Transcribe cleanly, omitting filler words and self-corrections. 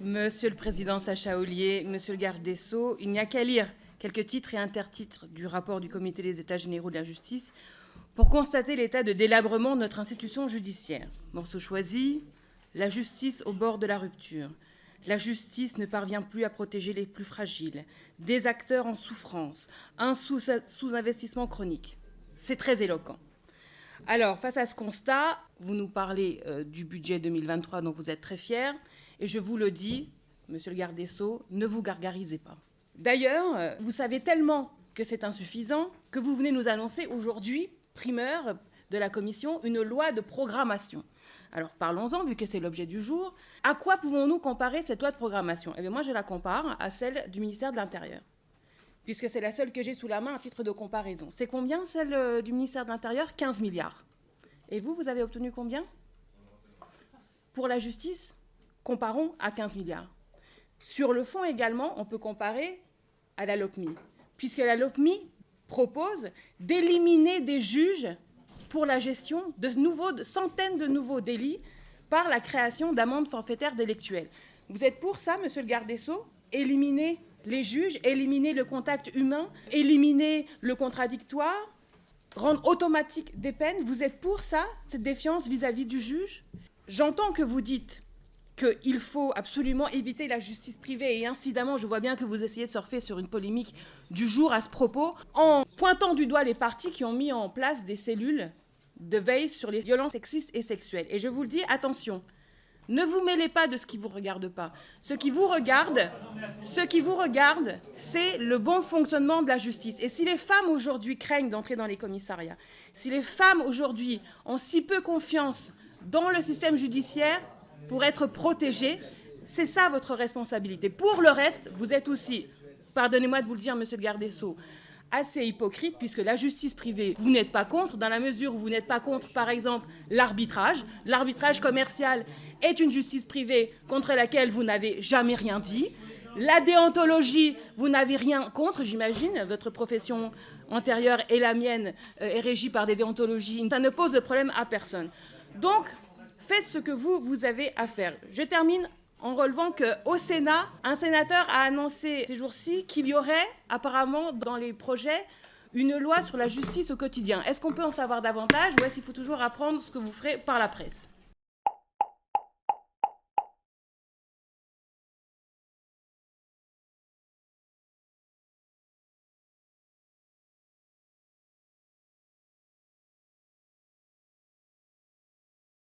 Monsieur le Président Sacha Houlié, Monsieur le Garde des Sceaux, il n'y a qu'à lire quelques titres et intertitres du rapport du Comité des États généraux de la justice pour constater l'état de délabrement de notre institution judiciaire. Morceau choisi, la justice au bord de la rupture. La justice ne parvient plus à protéger les plus fragiles, des acteurs en souffrance, un sous-investissement chronique. C'est très éloquent. Alors, face à ce constat, vous nous parlez du budget 2023 dont vous êtes très fiers, et je vous le dis, Monsieur le Garde des Sceaux, ne vous gargarisez pas. D'ailleurs, vous savez tellement que c'est insuffisant que vous venez nous annoncer aujourd'hui, primeur de la Commission, une loi de programmation. Alors parlons-en, vu que c'est l'objet du jour. À quoi pouvons-nous comparer cette loi de programmation? Eh bien, moi, je la compare à celle du ministère de l'Intérieur, puisque c'est la seule que j'ai sous la main à titre de comparaison. C'est combien, celle du ministère de l'Intérieur? 15 milliards. Et vous avez obtenu combien? Pour la justice, comparons à 15 milliards. Sur le fond également, on peut comparer à la LOPMI, puisque la LOPMI propose d'éliminer des juges pour la gestion de centaines de nouveaux délits par la création d'amendes forfaitaires délictuelles. Vous êtes pour ça, Monsieur le Garde des Sceaux? Éliminer les juges, éliminer le contact humain, éliminer le contradictoire, rendre automatique des peines. Vous êtes pour ça, cette défiance vis-à-vis du juge? J'entends que vous dites qu'il faut absolument éviter la justice privée. Et incidemment, je vois bien que vous essayez de surfer sur une polémique du jour à ce propos, en pointant du doigt les partis qui ont mis en place des cellules de veille sur les violences sexistes et sexuelles. Et je vous le dis, attention, ne vous mêlez pas de ce qui ne vous regarde pas. Ce qui vous regarde, c'est le bon fonctionnement de la justice. Et si les femmes aujourd'hui craignent d'entrer dans les commissariats, si les femmes aujourd'hui ont si peu confiance dans le système judiciaire pour être protégées, c'est ça votre responsabilité. Pour le reste, vous êtes aussi, pardonnez-moi de vous le dire, Monsieur le Garde des Sceaux, assez hypocrite, puisque la justice privée, vous n'êtes pas contre, dans la mesure où vous n'êtes pas contre, par exemple, l'arbitrage. L'arbitrage commercial est une justice privée contre laquelle vous n'avez jamais rien dit. La déontologie, vous n'avez rien contre, j'imagine. Votre profession antérieure et la mienne est régie par des déontologies. Ça ne pose de problème à personne. Donc, faites ce que vous avez à faire. Je termine en relevant qu'au Sénat, un sénateur a annoncé ces jours-ci qu'il y aurait apparemment dans les projets une loi sur la justice au quotidien. Est-ce qu'on peut en savoir davantage ou est-ce qu'il faut toujours apprendre ce que vous ferez par la presse?